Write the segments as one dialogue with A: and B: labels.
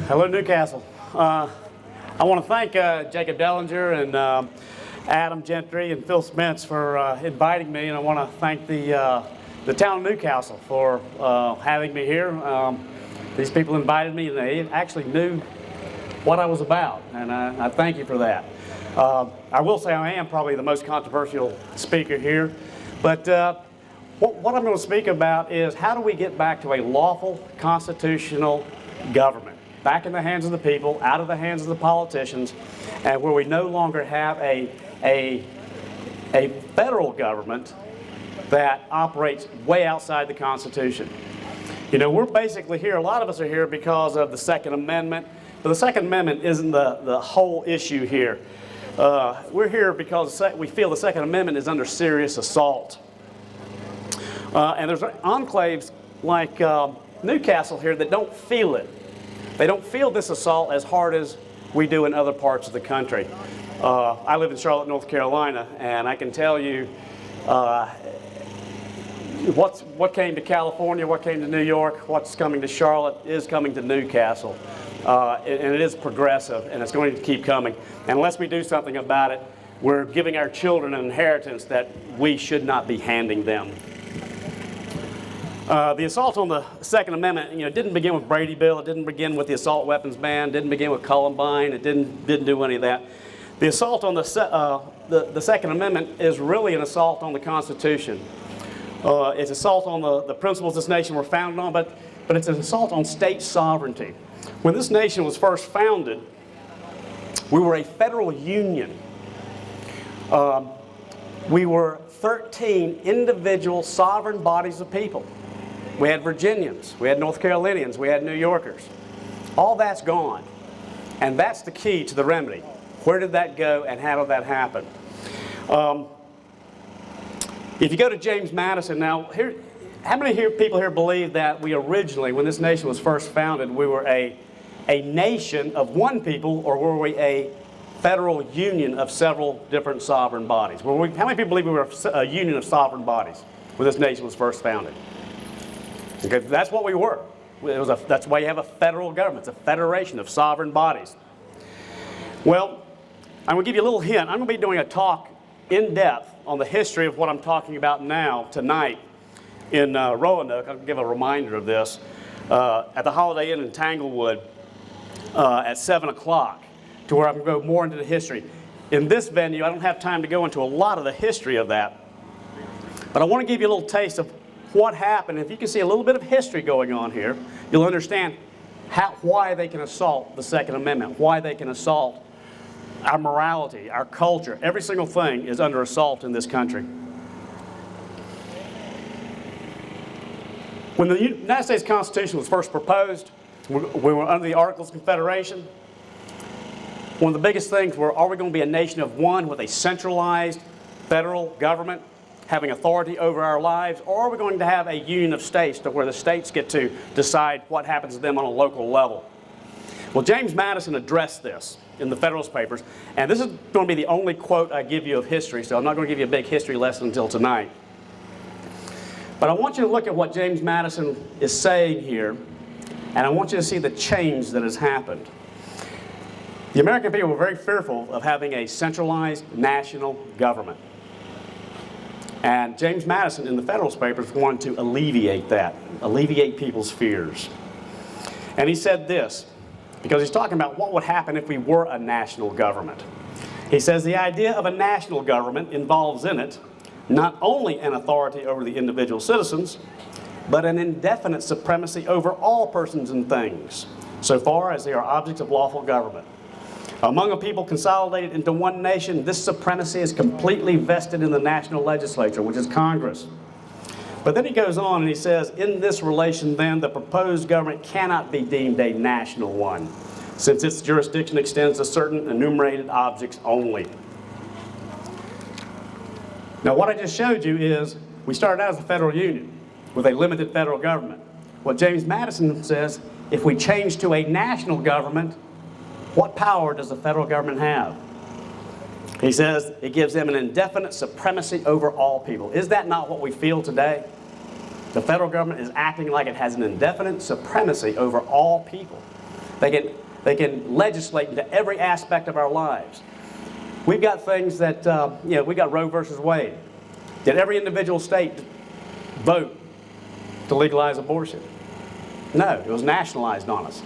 A: Hello, Newcastle. I want to thank Jacob Dellinger and Adam Gentry and Phil Spence for inviting me, and I want to thank the town of Newcastle for having me here. These people invited me, and they actually knew what I was about, and I thank you for that. I will say I am probably the most controversial speaker here, but what I'm going to speak about is how do we get back to a lawful constitutional government, back in the hands of the people, out of the hands of the politicians, and where we no longer have a federal government that operates way outside the Constitution. You know, we're basically here, a lot of us are here because of the Second Amendment, but the Second Amendment isn't the whole issue here. We're here because we feel the Second Amendment is under serious assault. And there's enclaves like Newcastle here that don't feel it. They don't feel this assault as hard as we do in other parts of the country. I live in Charlotte, North Carolina, and I can tell you what came to California, what came to New York, what's coming to Charlotte is coming to Newcastle. And it is progressive, and it's going to keep coming. And unless we do something about it, we're giving our children an inheritance that we should not be handing them. The assault on the Second Amendment, you know, didn't begin with Brady Bill. It didn't begin with the assault weapons ban. Didn't begin with Columbine. It didn't do any of that. The assault on the Second Amendment is really an assault on the Constitution. It's an assault on the principles this nation were founded on, but it's an assault on state sovereignty. When this nation was first founded, we were a federal union. We were 13 individual sovereign bodies of people. We had Virginians, we had North Carolinians, we had New Yorkers. All that's gone. And that's the key to the remedy. Where did that go and how did that happen? If you go to James Madison, now, how many people here believe that we originally, when this nation was first founded, we were a nation of one people, or were we a federal union of several different sovereign bodies? How many people believe we were a union of sovereign bodies when this nation was first founded? Okay, that's what we were. That's why you have a federal government. It's a federation of sovereign bodies. Well, I'm going to give you a little hint. I'm going to be doing a talk in depth on the history of what I'm talking about now, tonight, in Roanoke. I'll give a reminder of this. At the Holiday Inn in Tanglewood at 7 o'clock, to where I'm going to go more into the history. In this venue, I don't have time to go into a lot of the history of that, but I want to give you a little taste of what happened. If you can see a little bit of history going on here, you'll understand why they can assault the Second Amendment, why they can assault our morality, our culture. Every single thing is under assault in this country. When the United States Constitution was first proposed, we were under the Articles of Confederation. One of the biggest things were, are we going to be a nation of one with a centralized federal government having authority over our lives, or are we going to have a union of states to where the states get to decide what happens to them on a local level? Well, James Madison addressed this in the Federalist Papers, and this is going to be the only quote I give you of history, so I'm not going to give you a big history lesson until tonight. But I want you to look at what James Madison is saying here, and I want you to see the change that has happened. The American people were very fearful of having a centralized national government. And James Madison in the Federalist Papers wanted to alleviate that, alleviate people's fears. And he said this, because he's talking about what would happen if we were a national government. He says the idea of a national government involves in it not only an authority over the individual citizens, but an indefinite supremacy over all persons and things, so far as they are objects of lawful government. Among a people consolidated into one nation, this supremacy is completely vested in the national legislature, which is Congress. But then he goes on and he says, in this relation then, the proposed government cannot be deemed a national one, since its jurisdiction extends to certain enumerated objects only. Now what I just showed you is, we started out as a federal union with a limited federal government. What James Madison says, if we change to a national government, what power does the federal government have? He says it gives them an indefinite supremacy over all people. Is that not what we feel today? The federal government is acting like it has an indefinite supremacy over all people. They can legislate into every aspect of our lives. We've got things that, we got Roe versus Wade. Did every individual state vote to legalize abortion? No, it was nationalized on us.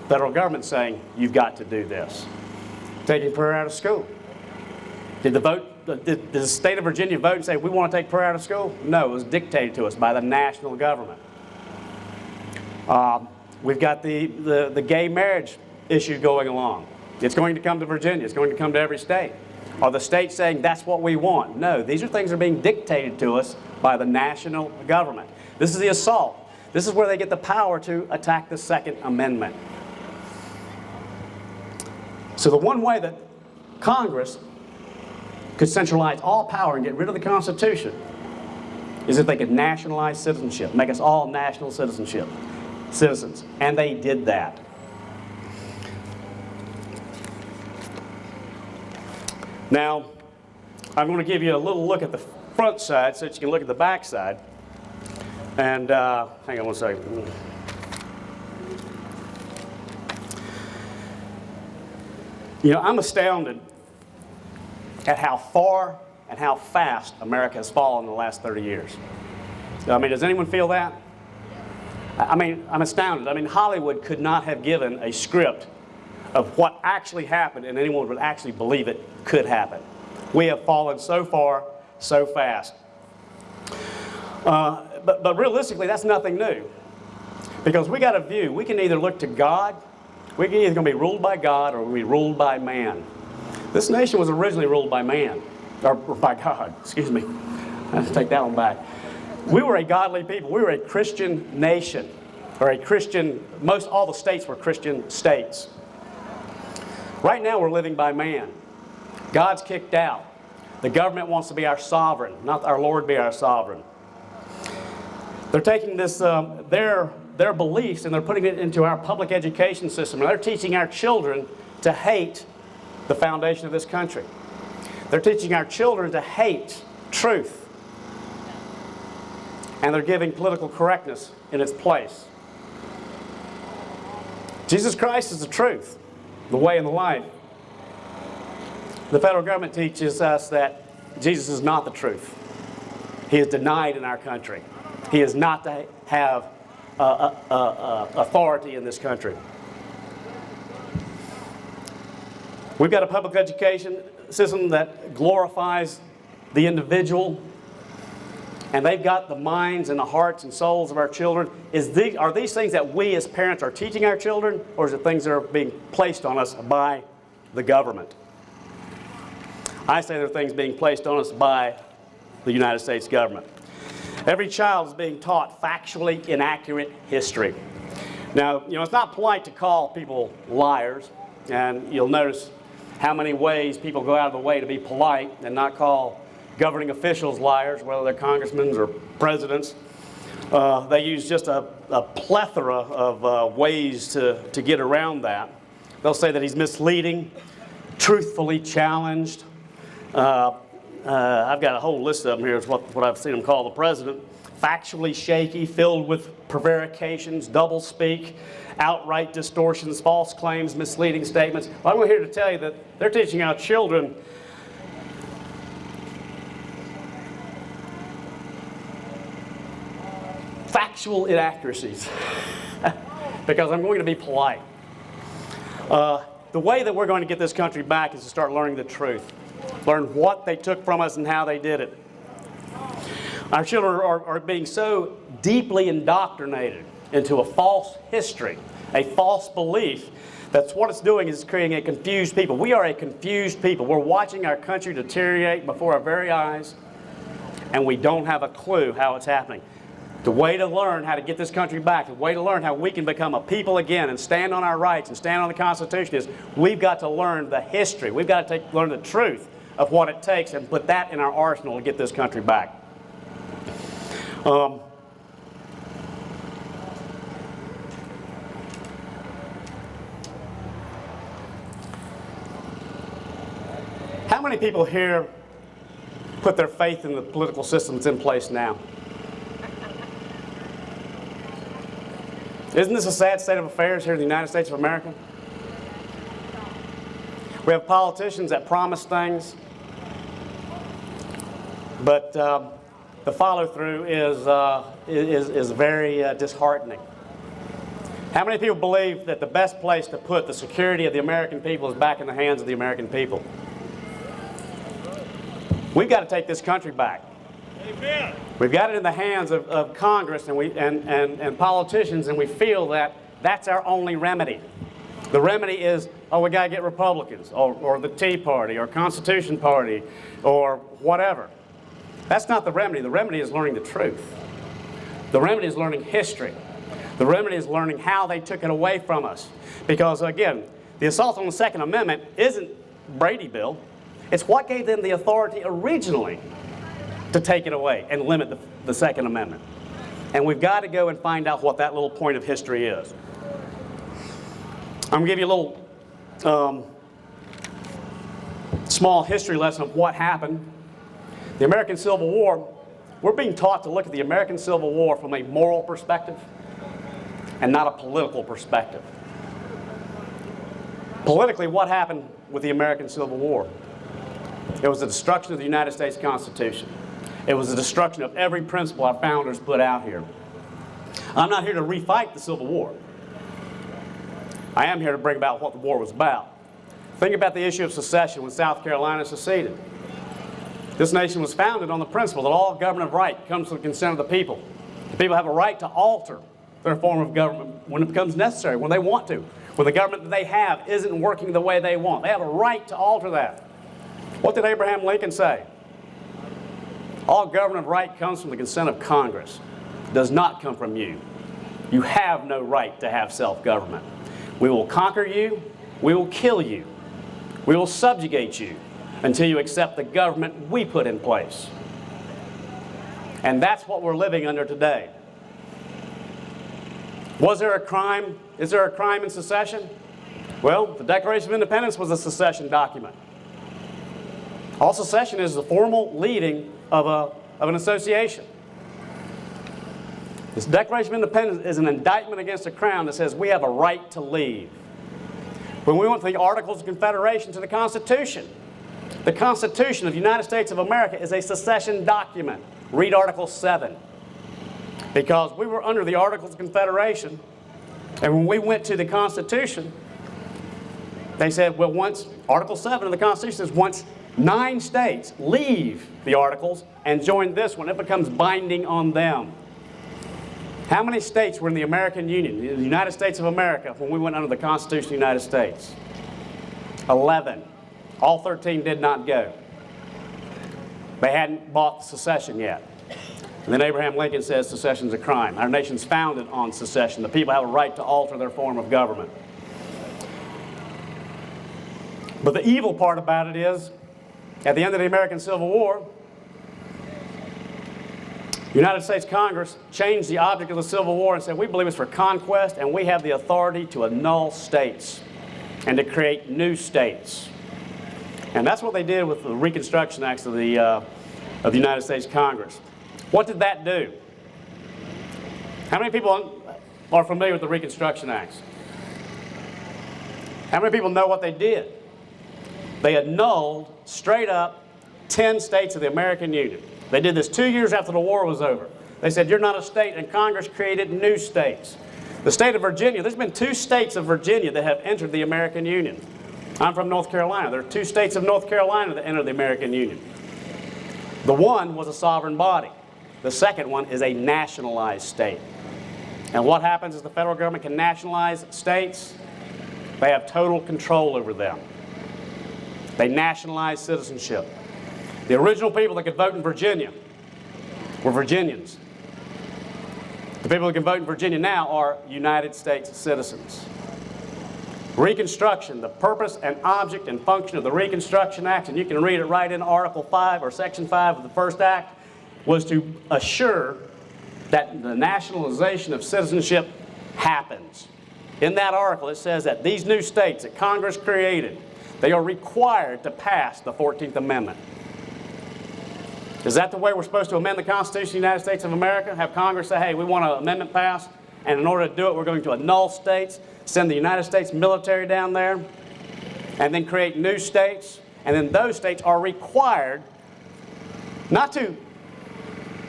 A: Federal government saying, you've got to do this. Taking prayer out of school. Did the state of Virginia vote and say, we want to take prayer out of school? No, it was dictated to us by the national government. We've got the gay marriage issue going along. It's going to come to Virginia. It's going to come to every state. Are the states saying that's what we want? No, these are things that are being dictated to us by the national government. This is the assault. This is where they get the power to attack the Second Amendment. So the one way that Congress could centralize all power and get rid of the Constitution is if they could nationalize citizenship, make us all national citizens. And they did that. Now, I'm going to give you a little look at the front side so that you can look at the back side. And hang on one second. You know, I'm astounded at how far and how fast America has fallen in the last 30 years. I mean, does anyone feel that? I mean, I'm astounded. I mean, Hollywood could not have given a script of what actually happened and anyone would actually believe it could happen. We have fallen so far, so fast. But realistically, that's nothing new. Because we got a view. We can either look to God, we're either going to be ruled by God or we'll be ruled by man. This nation was originally ruled by man, or by God, excuse me. I have to take that one back. We were a godly people. We were a Christian nation, or a Christian, all the states were Christian states. Right now we're living by man. God's kicked out. The government wants to be our sovereign, not our Lord be our sovereign. They're taking this, their beliefs and they're putting it into our public education system. And they're teaching our children to hate the foundation of this country. They're teaching our children to hate truth. And they're giving political correctness in its place. Jesus Christ is the truth, the way and the life. The federal government teaches us that Jesus is not the truth. He is denied in our country. He is not to have authority in this country. We've got a public education system that glorifies the individual, and they've got the minds and the hearts and souls of our children. Are these things that we as parents are teaching our children, or is it things that are being placed on us by the government? I say they're things being placed on us by the United States government. Every child is being taught factually inaccurate history. Now, you know, it's not polite to call people liars, and you'll notice how many ways people go out of the way to be polite and not call governing officials liars, whether they're congressmen or presidents. They use just a plethora of ways to get around that. They'll say that he's misleading, truthfully challenged. I've got a whole list of them here. Is what I've seen them call the president. Factually shaky, filled with prevarications, doublespeak, outright distortions, false claims, misleading statements. Well, I'm here to tell you that they're teaching our children factual inaccuracies because I'm going to be polite. The way that we're going to get this country back is to start learning the truth. Learn what they took from us and how they did it. Our children are being so deeply indoctrinated into a false history, a false belief. That's what it's doing, is creating a confused people. We are a confused people. We're watching our country deteriorate before our very eyes, and we don't have a clue how it's happening. The way to learn how to get this country back, the way to learn how we can become a people again and stand on our rights and stand on the Constitution is we've got to learn the history. We've got to learn the truth of what it takes and put that in our arsenal to get this country back. How many people here put their faith in the political system that's in place now? Isn't this a sad state of affairs here in the United States of America? We have politicians that promise things, but the follow-through is very disheartening. How many people believe that the best place to put the security of the American people is back in the hands of the American people? We've got to take this country back. Amen. We've got it in the hands of Congress and politicians, and we feel that that's our only remedy. The remedy is, oh, we got to get Republicans, or the Tea Party, or Constitution Party, or whatever. That's not the remedy. The remedy is learning the truth. The remedy is learning history. The remedy is learning how they took it away from us. Because, again, the assault on the Second Amendment isn't Brady Bill. It's what gave them the authority originally to take it away and limit the Second Amendment. And we've got to go and find out what that little point of history is. I'm going to give you a little small history lesson of what happened. The American Civil War, we're being taught to look at the American Civil War from a moral perspective and not a political perspective. Politically, what happened with the American Civil War? It was the destruction of the United States Constitution. It was the destruction of every principle our founders put out here. I'm not here to refight the Civil War. I am here to bring about what the war was about. Think about the issue of secession when South Carolina seceded. This nation was founded on the principle that all government of right comes from the consent of the people. The people have a right to alter their form of government when it becomes necessary, when they want to. When the government that they have isn't working the way they want. They have a right to alter that. What did Abraham Lincoln say? All government of right comes from the consent of Congress. It does not come from you. You have no right to have self-government. We will conquer you. We will kill you. We will subjugate you until you accept the government we put in place. And that's what we're living under today. Was there a crime? Is there a crime in secession? Well, the Declaration of Independence was a secession document. All secession is the formal leading of an association. This Declaration of Independence is an indictment against the Crown that says we have a right to leave. When we went from the Articles of Confederation to the Constitution of the United States of America is a secession document. Read Article 7. Because we were under the Articles of Confederation, and when we went to the Constitution, they said, well, once Article 7 of the Constitution says once 9 states leave the Articles and join this one, it becomes binding on them. How many states were in the American Union, the United States of America, when we went under the Constitution of the United States? 11. All 13 did not go. They hadn't bought secession yet. And then Abraham Lincoln says secession is a crime. Our nation's founded on secession. The people have a right to alter their form of government. But the evil part about it is, at the end of the American Civil War, the United States Congress changed the object of the Civil War and said, we believe it's for conquest, and we have the authority to annul states and to create new states. And that's what they did with the Reconstruction Acts of the United States Congress. What did that do? How many people are familiar with the Reconstruction Acts? How many people know what they did? They annulled, straight up, 10 states of the American Union. They did this 2 years after the war was over. They said, you're not a state, and Congress created new states. The state of Virginia, there's been 2 states of Virginia that have entered the American Union. I'm from North Carolina. There are 2 states of North Carolina that entered the American Union. The one was a sovereign body. The second one is a nationalized state. And what happens is the federal government can nationalize states. They have total control over them. They nationalize citizenship. The original people that could vote in Virginia were Virginians. The people that can vote in Virginia now are United States citizens. Reconstruction, the purpose and object and function of the Reconstruction Act, and you can read it right in Article 5 or Section 5 of the first act, was to assure that the nationalization of citizenship happens. In that article, it says that these new states that Congress created, they are required to pass the 14th Amendment. Is that the way we're supposed to amend the Constitution of the United States of America? Have Congress say, hey, we want an amendment passed? And in order to do it, we're going to annul states, send the United States military down there, and then create new states. And then those states are required not to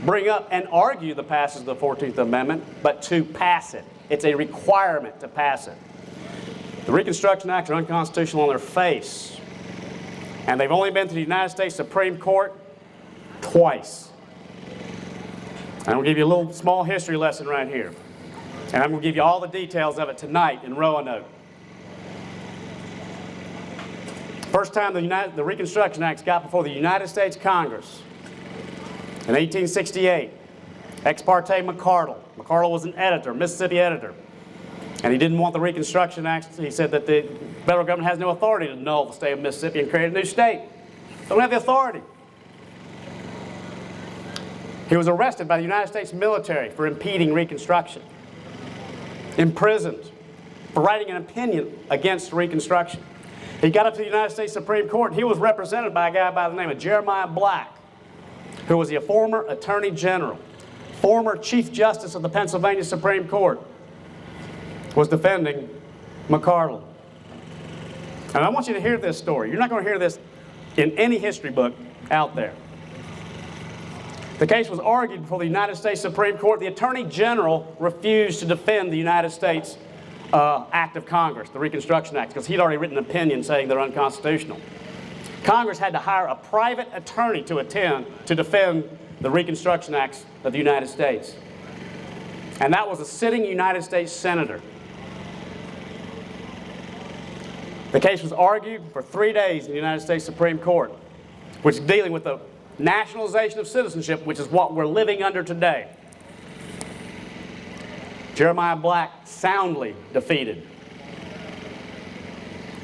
A: bring up and argue the passage of the 14th Amendment, but to pass it. It's a requirement to pass it. The Reconstruction Acts are unconstitutional on their face. And they've only been to the United States Supreme Court twice. And I'm going to give you a little small history lesson right here. And I'm going to give you all the details of it tonight in Roanoke. First time the Reconstruction Acts got before the United States Congress in 1868, ex parte McCardle. McCardle was an editor, Mississippi editor. And he didn't want the Reconstruction Acts. He said that the federal government has no authority to annul the state of Mississippi and create a new state. They don't have the authority. He was arrested by the United States military for impeding Reconstruction, imprisoned for writing an opinion against Reconstruction. He got up to the United States Supreme Court. He was represented by a guy by the name of Jeremiah Black, who was a former Attorney General, former Chief Justice of the Pennsylvania Supreme Court, was defending McCardle. And I want you to hear this story. You're not going to hear this in any history book out there. The case was argued before the United States Supreme Court. The Attorney General refused to defend the United States Act of Congress, the Reconstruction Act, because he'd already written an opinion saying they're unconstitutional. Congress had to hire a private attorney to defend the Reconstruction Acts of the United States. And that was a sitting United States senator. The case was argued for 3 days in the United States Supreme Court, which is dealing with the nationalization of citizenship, which is what we're living under today. Jeremiah Black soundly defeated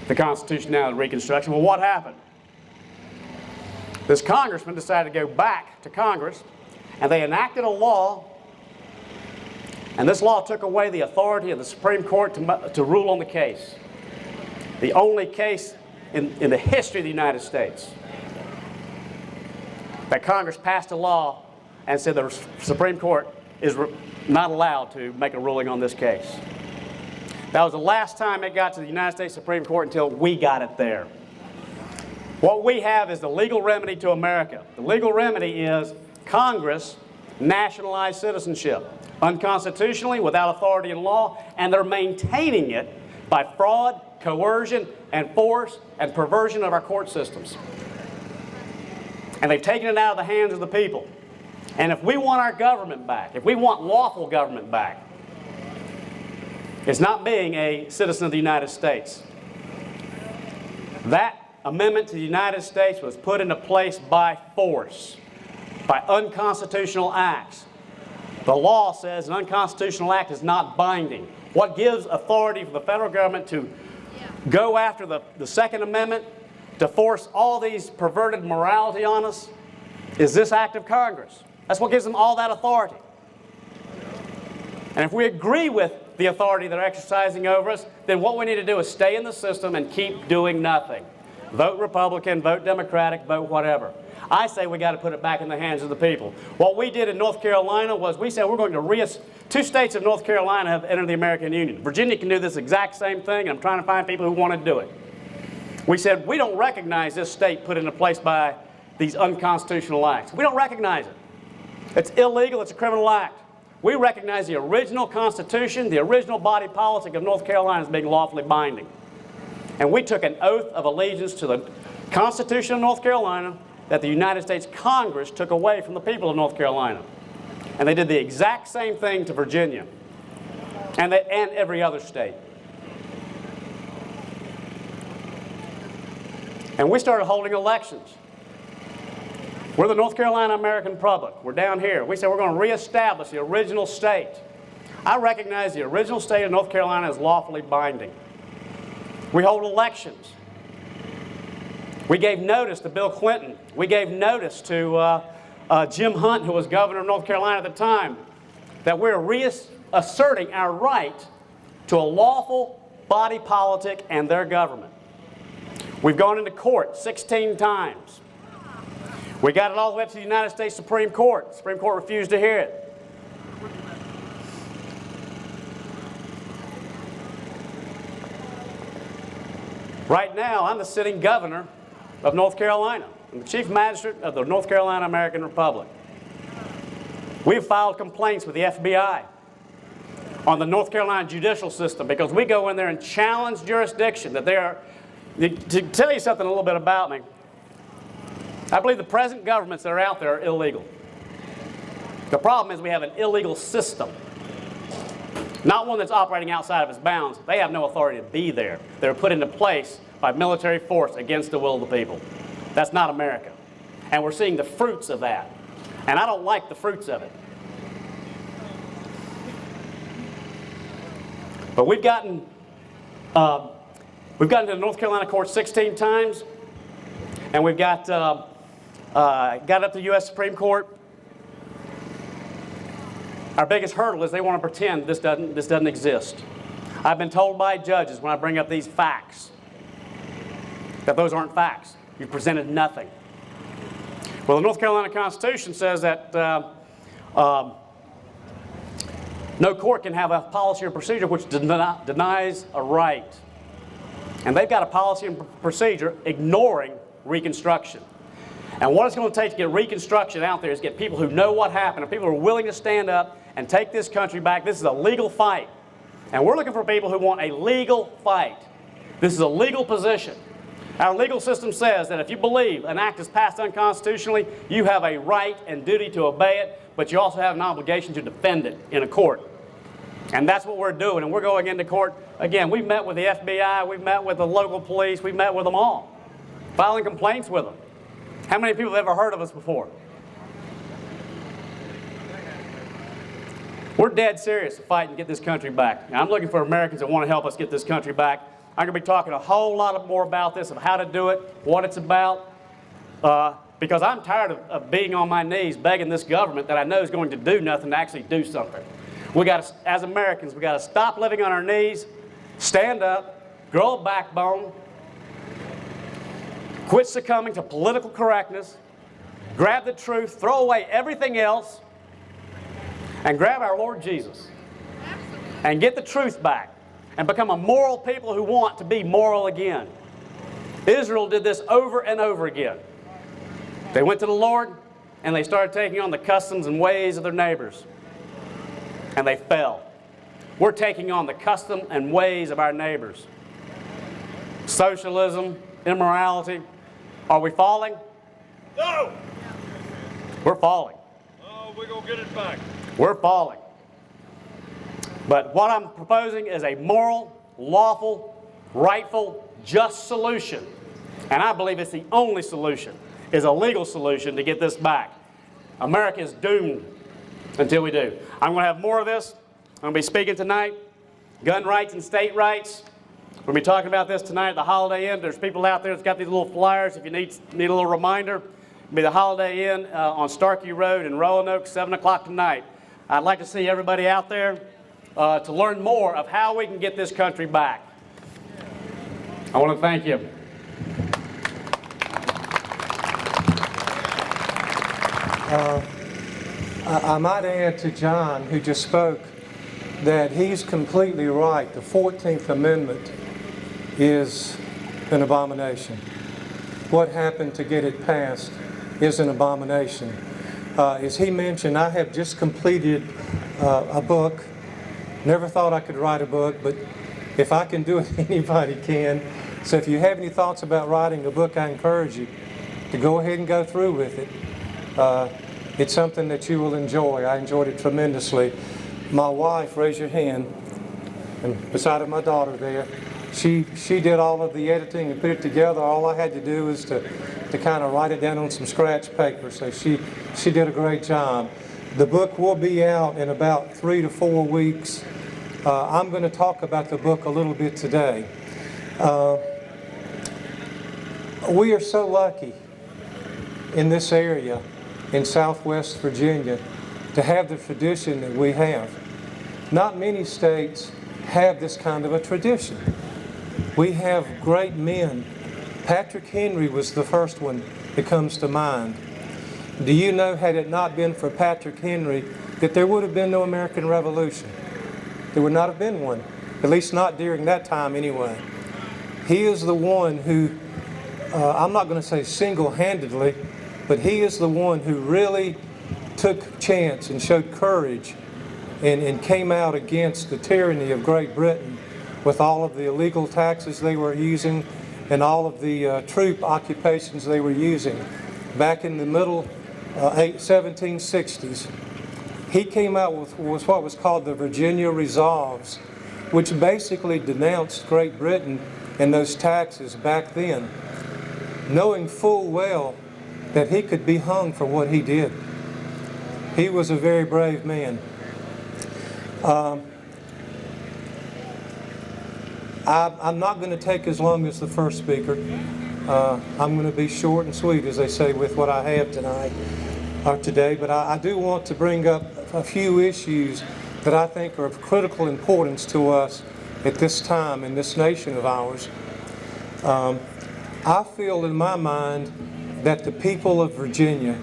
A: the constitutionality of Reconstruction. Well, what happened? This congressman decided to go back to Congress, and they enacted a law, and this law took away the authority of the Supreme Court to rule on the case. The only case in the history of the United States that Congress passed a law and said the Supreme Court is not allowed to make a ruling on this case. That was the last time it got to the United States Supreme Court until we got it there. What we have is the legal remedy to America. The legal remedy is Congress nationalized citizenship unconstitutionally, without authority in law, and they're maintaining it by fraud, coercion, and force and perversion of our court systems. And they've taken it out of the hands of the people. And if we want our government back, if we want lawful government back, it's not being a citizen of the United States. That amendment to the United States was put into place by force, by unconstitutional acts. The law says an unconstitutional act is not binding. What gives authority for the federal government to go after the Second Amendment, to force all these perverted morality on us, is this act of Congress. That's what gives them all that authority. And if we agree with the authority they're exercising over us, then what we need to do is stay in the system and keep doing nothing. Vote Republican, vote Democratic, vote whatever. I say we got to put it back in the hands of the people. What we did in North Carolina was we said we're going to two states of North Carolina have entered the American Union. Virginia can do this exact same thing, and I'm trying to find people who want to do it. We said we don't recognize this state put into place by these unconstitutional acts. We don't recognize it. It's illegal. It's a criminal act. We recognize the original Constitution, the original body politic of North Carolina as being lawfully binding. And we took an oath of allegiance to the Constitution of North Carolina that the United States Congress took away from the people of North Carolina. And they did the exact same thing to Virginia and every other state. And we started holding elections. We're the North Carolina American Republic. We're down here. We said we're going to reestablish the original state. I recognize the original state of North Carolina as lawfully binding. We hold elections. We gave notice to Bill Clinton. We gave notice to Jim Hunt, who was governor of North Carolina at the time, that we're reasserting our right to a lawful body politic and their government. We've gone into court 16 times. We got it all the way up to the United States Supreme Court. The Supreme Court refused to hear it. Right now, I'm the sitting governor of North Carolina. I'm the chief magistrate of the North Carolina American Republic. We've filed complaints with the FBI on the North Carolina judicial system because we go in there and challenge jurisdiction that they are. To tell you something a little bit about me, I believe the present governments that are out there are illegal. The problem is we have an illegal system, not one that's operating outside of its bounds. They have no authority to be there. They're put into place by military force against the will of the people. That's not America. And we're seeing the fruits of that. And I don't like the fruits of it. But we've gotten to the North Carolina court 16 times, and we've got up to the U.S. Supreme Court. Our biggest hurdle is they want to pretend this doesn't exist. I've been told by judges when I bring up these facts that those aren't facts. You've presented nothing. Well, the North Carolina Constitution says that no court can have a policy or procedure which denies a right. And they've got a policy and procedure ignoring Reconstruction. And what it's going to take to get Reconstruction out there is get people who know what happened, and people who are willing to stand up and take this country back. This is a legal fight. And we're looking for people who want a legal fight. This is a legal position. Our legal system says that if you believe an act is passed unconstitutionally, you have a right and duty to obey it, but you also have an obligation to defend it in a court. And that's what we're doing, and we're going into court. Again, we've met with the FBI, we've met with the local police, we've met with them all, filing complaints with them. How many people have ever heard of us before? We're dead serious to fight and get this country back. Now, I'm looking for Americans that want to help us get this country back. I'm going to be talking a whole lot more about this, of how to do it, what it's about, because I'm tired of being on my knees begging this government that I know is going to do nothing to actually do something. We got to, as Americans, we got to stop living on our knees, stand up, grow a backbone, quit succumbing to political correctness, grab the truth, throw away everything else, and grab our Lord Jesus and get the truth back and become a moral people who want to be moral again. Israel did this over and over again. They went to the Lord and they started taking on the customs and ways of their neighbors, and they fell. We're taking on the custom and ways of our neighbors. Socialism, immorality. Are we falling?
B: No!
A: We're falling.
B: Oh, we're going to get it back.
A: We're falling. But what I'm proposing is a moral, lawful, rightful, just solution. And I believe it's the only solution, is a legal solution to get this back. America is doomed until we do. I'm going to have more of this. I'm going to be speaking tonight. Gun rights and state rights. We'll be talking about this tonight at the Holiday Inn. There's people out there that's got these little flyers if you need a little reminder. It'll be the Holiday Inn on Starkey Road in Roanoke, 7 o'clock tonight. I'd like to see everybody out there to learn more of how we can get this country back. I want to thank you.
C: I might add to John, who just spoke, that he's completely right. The 14th Amendment is an abomination. What happened to get it passed is an abomination. As he mentioned, I have just completed a book. Never thought I could write a book, but if I can do it, anybody can. So if you have any thoughts about writing a book, I encourage you to go ahead and go through with it. It's something that you will enjoy. I enjoyed it tremendously. My wife, raise your hand, and beside of my daughter there, she did all of the editing and put it together. All I had to do was to kind of write it down on some scratch paper. So she did a great job. The book will be out in about 3 to 4 weeks. I'm going to talk about the book a little bit today. We are so lucky in this area in Southwest Virginia to have the tradition that we have. Not many states have this kind of a tradition. We have great men. Patrick Henry was the first one that comes to mind. Do you know, had it not been for Patrick Henry, that there would have been no American Revolution? There would not have been one, at least not during that time anyway. He is the one who, I'm not going to say single-handedly, but he is the one who really took chance and showed courage and came out against the tyranny of Great Britain with all of the illegal taxes they were using and all of the troop occupations they were using. Back in the middle 1760s, he came out with what was called the Virginia Resolves, which basically denounced Great Britain and those taxes back then, knowing full well that he could be hung for what he did. He was a very brave man. I'm not going to take as long as the first speaker. I'm going to be short and sweet, as they say, with what I have tonight or today. But I do want to bring up a few issues that I think are of critical importance to us at this time in this nation of ours. I feel in my mind that the people of Virginia,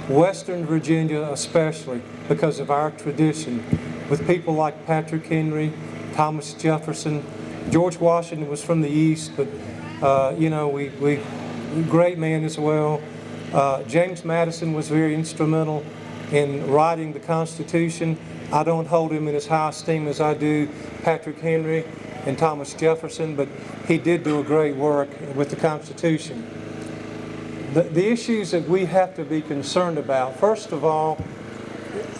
C: Western Virginia especially, because of our tradition, with people like Patrick Henry, Thomas Jefferson, George Washington was from the East, but we great man as well. James Madison was very instrumental in writing the Constitution. I don't hold him in as high esteem as I do Patrick Henry and Thomas Jefferson, but he did do a great work with the Constitution. The issues that we have to be concerned about, first of all,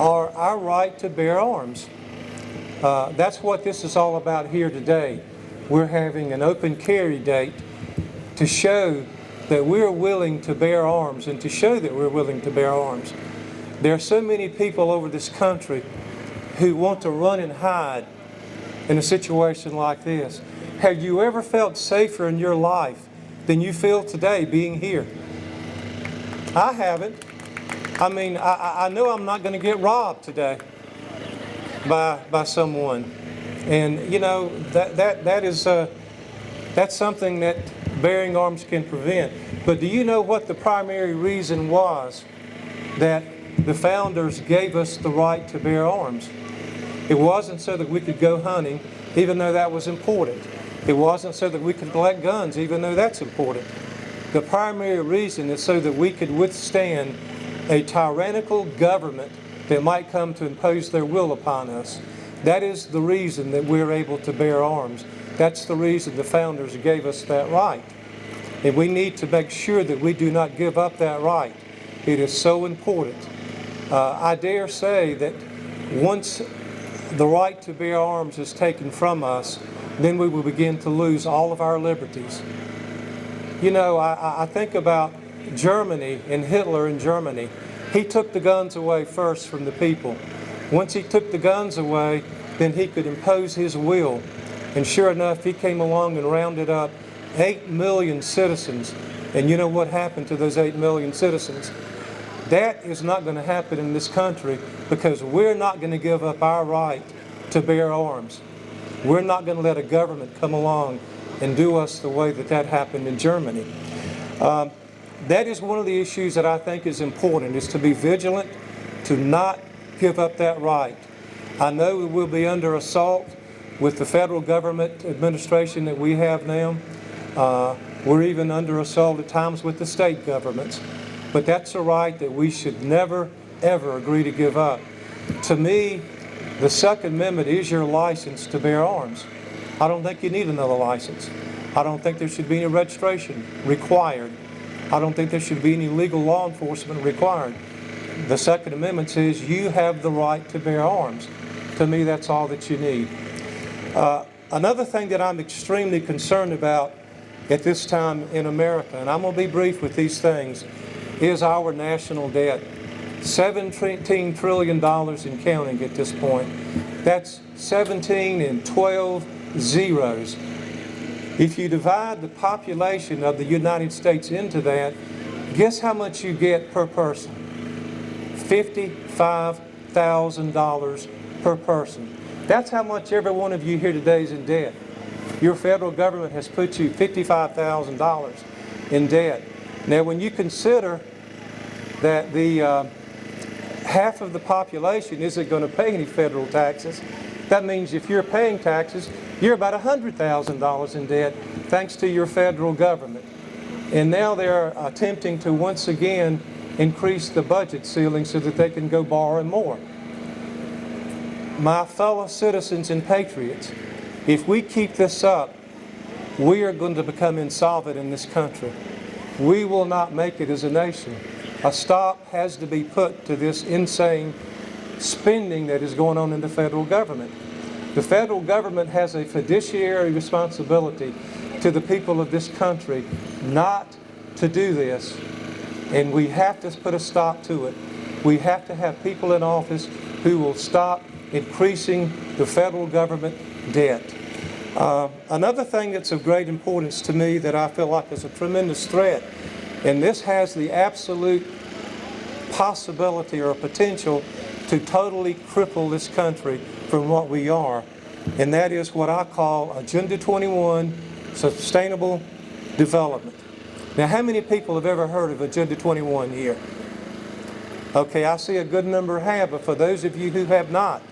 C: are our right to bear arms. That's what this is all about here today. We're having an open carry date to show that we're willing to bear arms and to show that we're willing to bear arms. There are so many people over this country who want to run and hide in a situation like this. Have you ever felt safer in your life than you feel today being here? I haven't. I mean, I know I'm not going to get robbed today by someone. And you know, that's something that bearing arms can prevent. But do you know what the primary reason was that the founders gave us the right to bear arms? It wasn't so that we could go hunting, even though that was important. It wasn't so that we could collect guns, even though that's important. The primary reason is so that we could withstand a tyrannical government that might come to impose their will upon us. That is the reason that we're able to bear arms. That's the reason the founders gave us that right. And we need to make sure that we do not give up that right. It is so important. I dare say that once the right to bear arms is taken from us, then we will begin to lose all of our liberties. You know, I think about Germany and Hitler in Germany. He took the guns away first from the people. Once he took the guns away, then he could impose his will. And sure enough, he came along and rounded up 8 million citizens. And you know what happened to those 8 million citizens? That is not going to happen in this country because we're not going to give up our right to bear arms. We're not going to let a government come along and do us the way that happened in Germany. That is one of the issues that I think is important, is to be vigilant, to not give up that right. I know we will be under assault with the federal government administration that we have now. We're even under assault at times with the state governments. But that's a right that we should never, ever agree to give up. To me, the Second Amendment is your license to bear arms. I don't think you need another license. I don't think there should be any registration required. I don't think there should be any legal law enforcement required. The Second Amendment says you have the right to bear arms. To me, that's all that you need. Another thing that I'm extremely concerned about at this time in America, and I'm going to be brief with these things, is our national debt. $17 trillion and counting at this point. That's 17 and 12 zeros. If you divide the population of the United States into that, guess how much you get per person? $55,000 per person. That's how much every one of you here today is in debt. Your federal government has put you $55,000 in debt. Now, when you consider that the half of the population isn't going to pay any federal taxes, That means if you're paying taxes, you're about $100,000 in debt thanks to your federal government. And now they're attempting to once again increase the budget ceiling so that they can go borrow more. My fellow citizens and patriots, if we keep this up, we are going to become insolvent in this country. We will not make it as a nation. A stop has to be put to this insane spending that is going on in the federal government. The federal government has a fiduciary responsibility to the people of this country not to do this, and we have to put a stop to it. We have to have people in office who will stop increasing the federal government debt. Another thing that's of great importance to me that I feel like is a tremendous threat, and this has the absolute possibility or potential to totally cripple this country from what we are, and that is what I call Agenda 21, Sustainable Development. Now, how many people have ever heard of Agenda 21 here? Okay, I see a good number have, but for those of you who have not,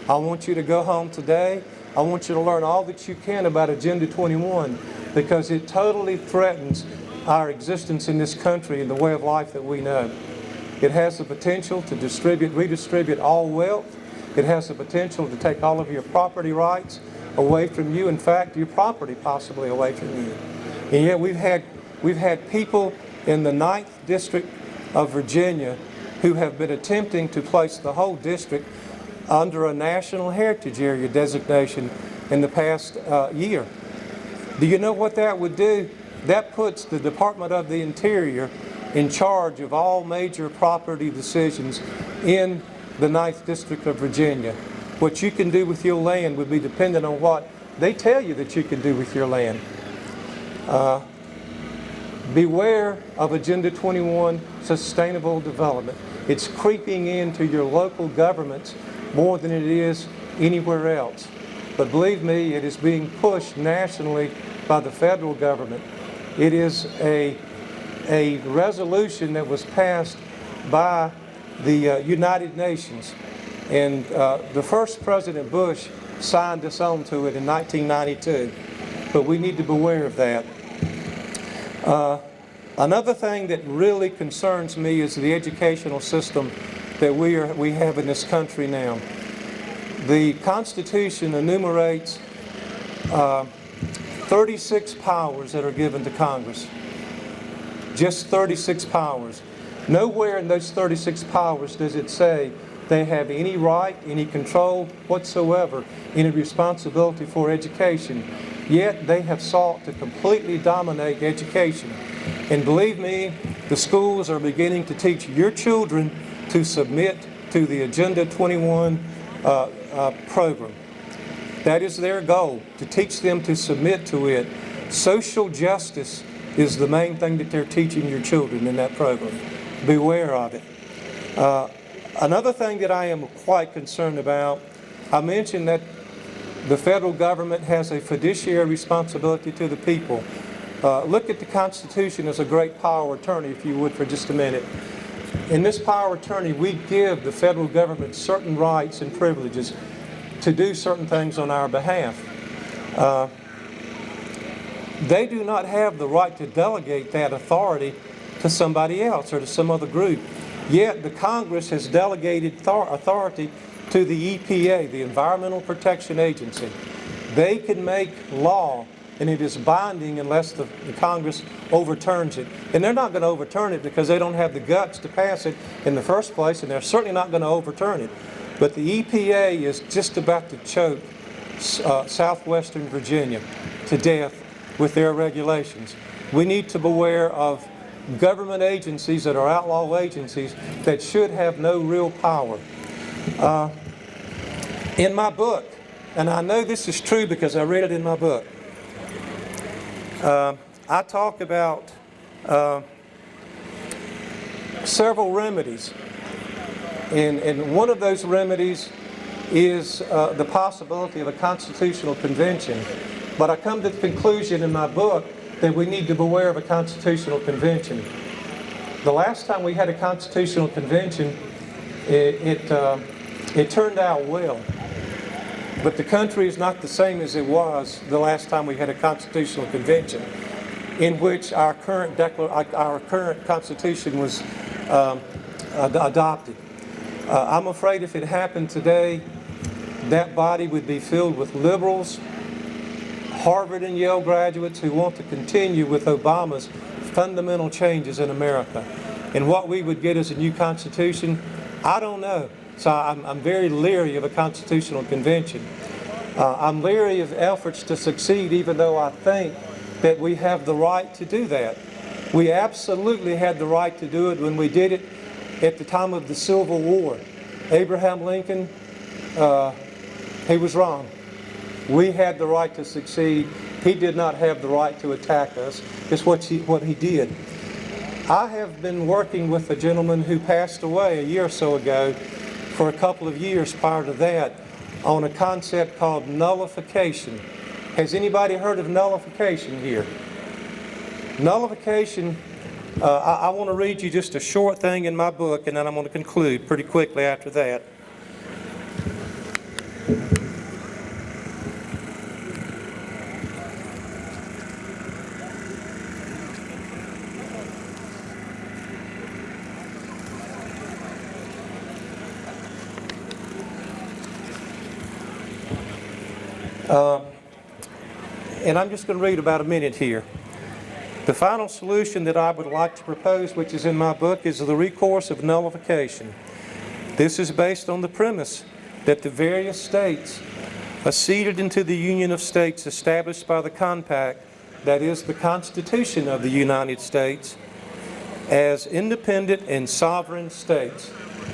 C: I want you to go home today. I want you to learn all that you can about Agenda 21 because it totally threatens our existence in this country and the way of life that we know. It has the potential to redistribute all wealth. It has the potential to take all of your property rights away from you. In fact, your property possibly away from you. And yet we've had people in the 9th District of Virginia who have been attempting to place the whole district under a National Heritage Area designation in the past year. Do you know what that would do? That puts the Department of the Interior in charge of all major property decisions in the 9th District of Virginia. What you can do with your land would be dependent on what they tell you that you can do with your land. Beware of Agenda 21, Sustainable Development. It's creeping into your local governments more than it is anywhere else. But believe me, it is being pushed nationally by the federal government. It is a resolution that was passed by the United Nations. And the first President Bush signed us on to it in 1992. But we need to beware of that. Another thing that really concerns me is the educational system that we have in this country now. The Constitution enumerates 36 powers that are given to Congress. Just 36 powers. Nowhere in those 36 powers does it say they have any right, any control whatsoever, any responsibility for education. Yet they have sought to completely dominate education. And believe me, the schools are beginning to teach your children to submit to the Agenda 21 program. That is their goal, to teach them to submit to it. Social justice is the main thing that they're teaching your children in that program. Beware of it. Another thing that I am quite concerned about, I mentioned that the federal government has a fiduciary responsibility to the people. Look at the Constitution as a great power of attorney, if you would, for just a minute. In this power of attorney, we give the federal government certain rights and privileges to do certain things on our behalf. They do not have the right to delegate that authority to somebody else or to some other group. Yet the Congress has delegated authority to the EPA, the Environmental Protection Agency. They can make law, and it is binding unless the Congress overturns it. And they're not going to overturn it because they don't have the guts to pass it in the first place, and they're certainly not going to overturn it. But the EPA is just about to choke southwestern Virginia to death with their regulations. We need to beware of government agencies that are outlaw agencies that should have no real power. In my book, and I know this is true because I read it in my book, I talk about several remedies. And one of those remedies is the possibility of a constitutional convention. But I come to the conclusion in my book that we need to beware of a constitutional convention. The last time we had a constitutional convention, it turned out well. But the country is not the same as it was the last time we had a constitutional convention in which our current Constitution was adopted. I'm afraid if it happened today, that body would be filled with liberals, Harvard and Yale graduates who want to continue with Obama's fundamental changes in America. And what we would get as a new Constitution, I don't know. So I'm very leery of a constitutional convention. I'm leery of efforts to succeed, even though I think that we have the right to do that. We absolutely had the right to do it when we did it at the time of the Civil War. Abraham Lincoln, he was wrong. We had the right to succeed. He did not have the right to attack us. It's what he did. I have been working with a gentleman who passed away a year or so ago for a couple of years prior to that on a concept called nullification. Has anybody heard of nullification here? Nullification, I want to read you just a short thing in my book, and then I'm going to conclude pretty quickly after that. And I'm just going to read about a minute here. The final solution that I would like to propose, which is in my book, is the recourse of nullification. This is based on the premise that the various states acceded into the Union of States established by the Compact, that is, the Constitution of the United States, as independent and sovereign states.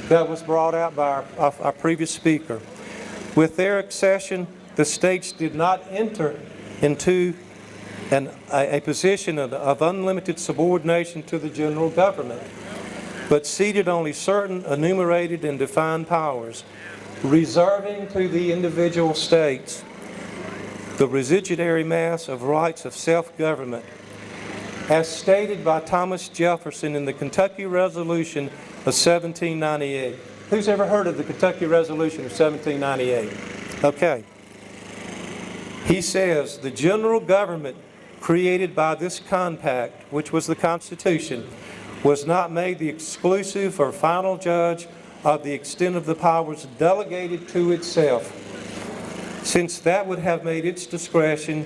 C: That was brought out by our previous speaker. With their accession, the states did not enter into a position of unlimited subordination to the general government, but ceded only certain enumerated and defined powers, reserving to the individual states the residuary mass of rights of self-government, as stated by Thomas Jefferson in the Kentucky Resolution of 1798. Who's ever heard of the Kentucky Resolution of 1798? Okay. He says, the general government created by this compact, which was the Constitution, was not made the exclusive or final judge of the extent of the powers delegated to itself, since that would have made its discretion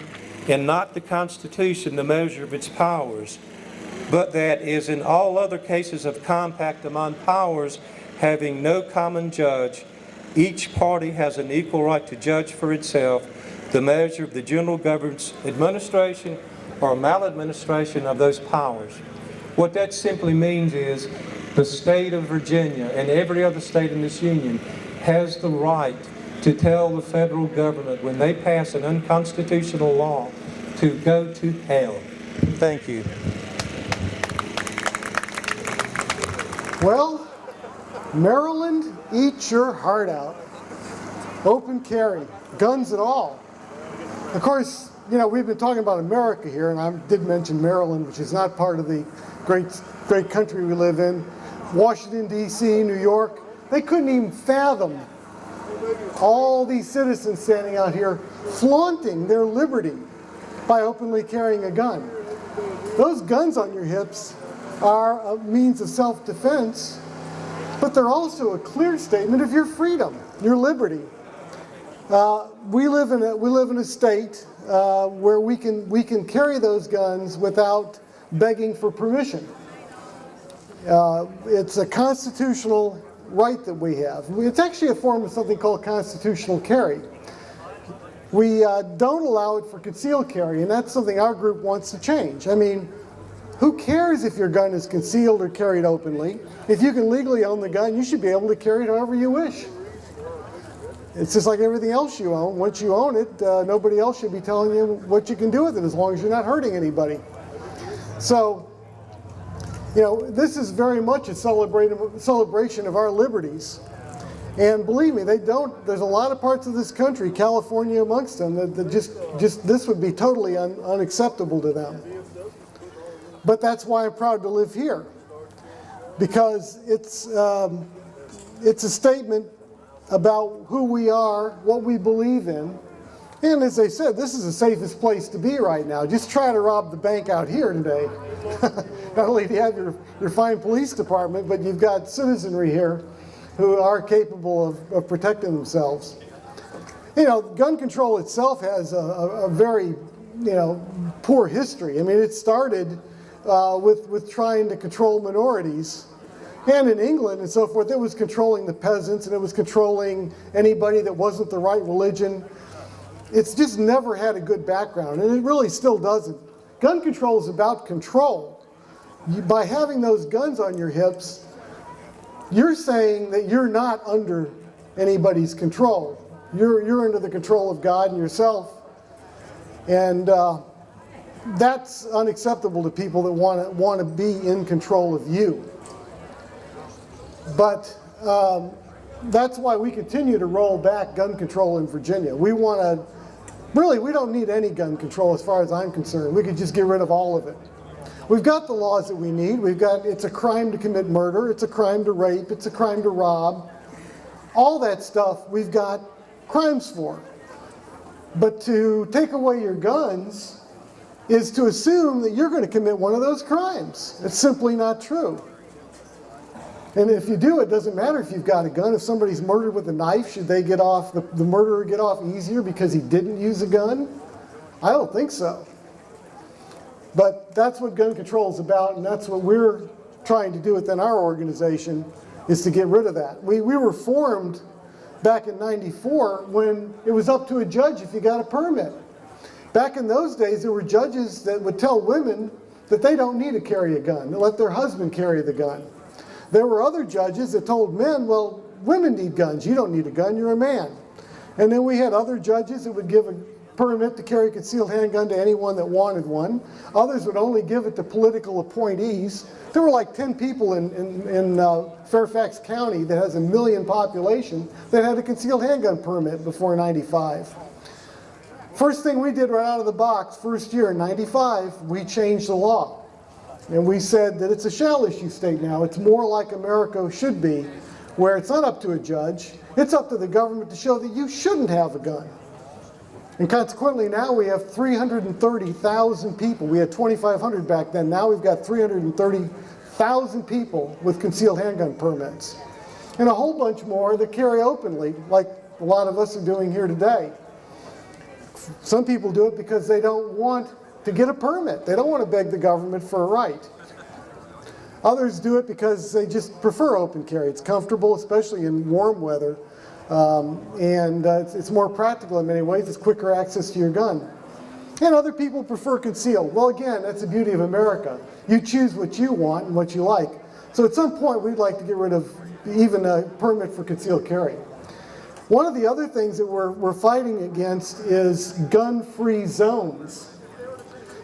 C: and not the Constitution the measure of its powers, but that, as in all other cases of compact among powers having no common judge, each party has an equal right to judge for itself the measure of the general government's administration or maladministration of those powers. What that simply means is the state of Virginia and every other state in this union has the right to tell the federal government when they pass an unconstitutional law to go to hell. Thank you.
D: Well, Maryland, eat your heart out. Open carry, guns and all. Of course, you know, we've been talking about America here, and I did mention Maryland, which is not part of the great country we live in. Washington, D.C., New York, they couldn't even fathom all these citizens standing out here flaunting their liberty by openly carrying a gun. Those guns on your hips are a means of self-defense, but they're also a clear statement of your freedom, your liberty. We live in a state where we can carry those guns without begging for permission. It's a constitutional right that we have. It's actually a form of something called constitutional carry. We don't allow it for concealed carry, and that's something our group wants to change. I mean, who cares if your gun is concealed or carried openly? If you can legally own the gun, you should be able to carry it however you wish. It's just like everything else you own. Once you own it, nobody else should be telling you what you can do with it as long as you're not hurting anybody. So, you know, this is very much a celebration of our liberties. And believe me, there's a lot of parts of this country, California amongst them, that just this would be totally unacceptable to them. But that's why I'm proud to live here. Because it's a statement about who we are, what we believe in. And as I said, this is the safest place to be right now. Just try to rob the bank out here today. Not only do you have your fine police department, but you've got citizenry here who are capable of protecting themselves. You know, gun control itself has a very, poor history. I mean, it started with trying to control minorities. And in England and so forth, it was controlling the peasants and it was controlling anybody that wasn't the right religion. It's just never had a good background, and it really still doesn't. Gun control is about control. By having those guns on your hips, you're saying that you're not under anybody's control. You're under the control of God and yourself. And that's unacceptable to people that want to be in control of you. But that's why we continue to roll back gun control in Virginia. We don't need any gun control as far as I'm concerned. We could just get rid of all of it. We've got the laws that we need. It's a crime to commit murder, it's a crime to rape, it's a crime to rob. All that stuff we've got crimes for. But to take away your guns is to assume that you're going to commit one of those crimes. It's simply not true. And if you do, it doesn't matter if you've got a gun. If somebody's murdered with a knife, should they get off, the murderer get off easier because he didn't use a gun? I don't think so. But that's what gun control is about, and that's what we're trying to do within our organization, is to get rid of that. We were formed back in '94 when it was up to a judge if you got a permit. Back in those days, there were judges that would tell women that they don't need to carry a gun, to let their husband carry the gun. There were other judges that told men, well, women need guns. You don't need a gun, you're a man. And then we had other judges that would give a permit to carry a concealed handgun to anyone that wanted one. Others would only give it to political appointees. There were like 10 people in Fairfax County that has 1 million population that had a concealed handgun permit before '95. First thing we did right out of the box, first year in '95, we changed the law. And we said that it's a shall issue state now. It's more like America should be, where it's not up to a judge. It's up to the government to show that you shouldn't have a gun. And consequently now we have 330,000 people. We had 2,500 back then. Now we've got 330,000 people with concealed handgun permits. And a whole bunch more that carry openly, like a lot of us are doing here today. Some people do it because they don't want to get a permit. They don't want to beg the government for a right. Others do it because they just prefer open carry. It's comfortable, especially in warm weather, and it's more practical in many ways. It's quicker access to your gun. And other people prefer concealed. Well, again, that's the beauty of America. You choose what you want and what you like. So at some point, we'd like to get rid of even a permit for concealed carry. One of the other things that we're fighting against is gun-free zones.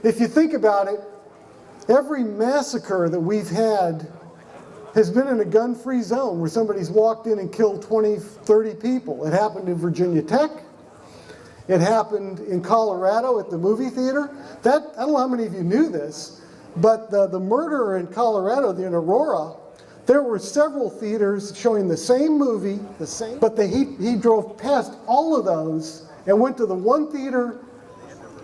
D: If you think about it, every massacre that we've had has been in a gun-free zone where somebody's walked in and killed 20, 30 people. It happened in Virginia Tech. It happened in Colorado at the movie theater. I don't know how many of you knew this, but the murderer in Colorado, in Aurora, there were several theaters showing the same movie, but he drove past all of those and went to the one theater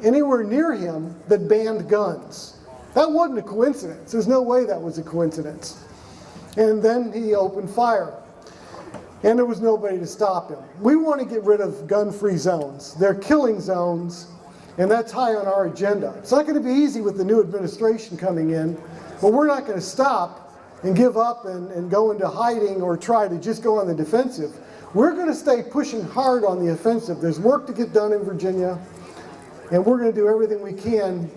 D: anywhere near him that banned guns. That wasn't a coincidence. There's no way that was a coincidence. And then he opened fire. And there was nobody to stop him. We want to get rid of gun-free zones. They're killing zones, and that's high on our agenda. It's not going to be easy with the new administration coming in, but we're not going to stop and give up and go into hiding or try to just go on the defensive. We're going to stay pushing hard on the offensive. There's work to get done in Virginia, and we're going to do everything we can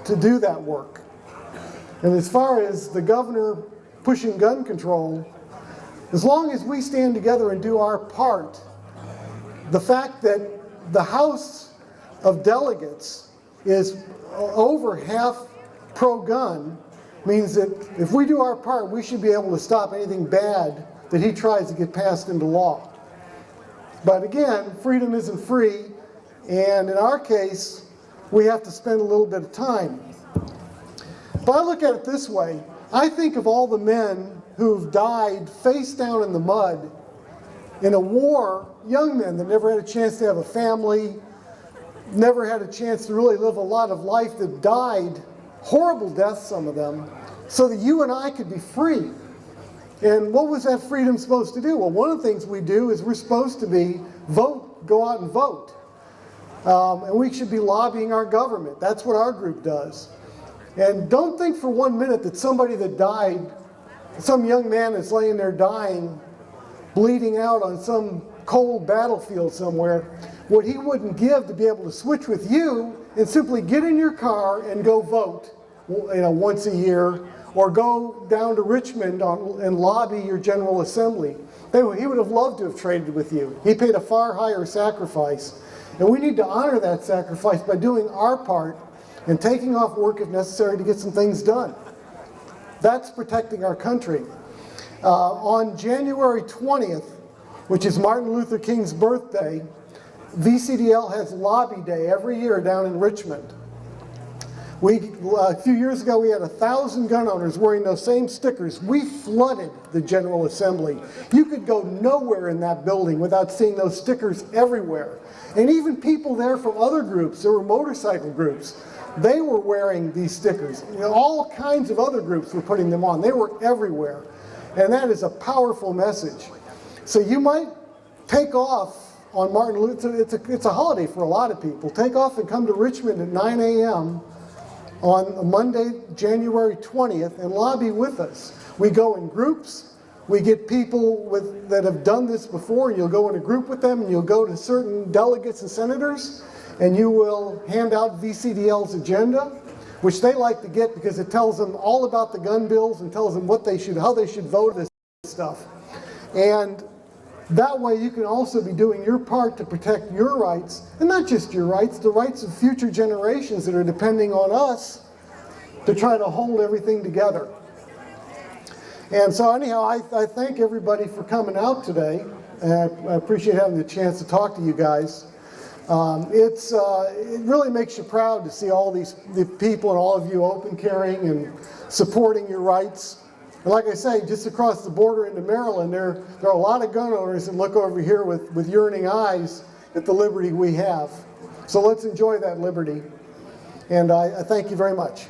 D: to do that work. And as far as the governor pushing gun control, as long as we stand together and do our part, the fact that the House of Delegates is over half pro-gun means that if we do our part, we should be able to stop anything bad that he tries to get passed into law. But again, freedom isn't free, and in our case, we have to spend a little bit of time. But I look at it this way. I think of all the men who've died face down in the mud In a war, young men that never had a chance to have a family, never had a chance to really live a lot of life, that died, horrible deaths, some of them, so that you and I could be free. And what was that freedom supposed to do? Well, one of the things we do is we're supposed to be vote, go out and vote. And we should be lobbying our government. That's what our group does. And don't think for 1 minute that somebody that died, some young man that's laying there dying, bleeding out on some cold battlefield somewhere, what he wouldn't give to be able to switch with you and simply get in your car and go vote, once a year, or go down to Richmond and lobby your General Assembly. He would have loved to have traded with you. He paid a far higher sacrifice. And we need to honor that sacrifice by doing our part and taking off work if necessary to get some things done. That's protecting our country. On January 20th, which is Martin Luther King's birthday, VCDL has Lobby Day every year down in Richmond. A few years ago, we had 1,000 gun owners wearing those same stickers. We flooded the General Assembly. You could go nowhere in that building without seeing those stickers everywhere. And even people there from other groups, there were motorcycle groups, they were wearing these stickers. All kinds of other groups were putting them on. They were everywhere. And that is a powerful message. So you might take off on Martin Luther, it's a holiday for a lot of people. Take off and come to Richmond at 9 a.m. on Monday, January 20th, and lobby with us. We go in groups. We get people that have done this before, and you'll go in a group with them, and you'll go to certain delegates and senators, and you will hand out VCDL's agenda, which they like to get because it tells them all about the gun bills and tells them how they should vote this stuff. And that way you can also be doing your part to protect your rights, and not just your rights, the rights of future generations that are depending on us to try to hold everything together. And so anyhow, I thank everybody for coming out today, and I appreciate having the chance to talk to you guys. It really makes you proud to see all the people and all of you open carrying and supporting your rights. And like I say, just across the border into Maryland, there are a lot of gun owners that look over here with yearning eyes at the liberty we have. So let's enjoy that liberty. And I thank you very much.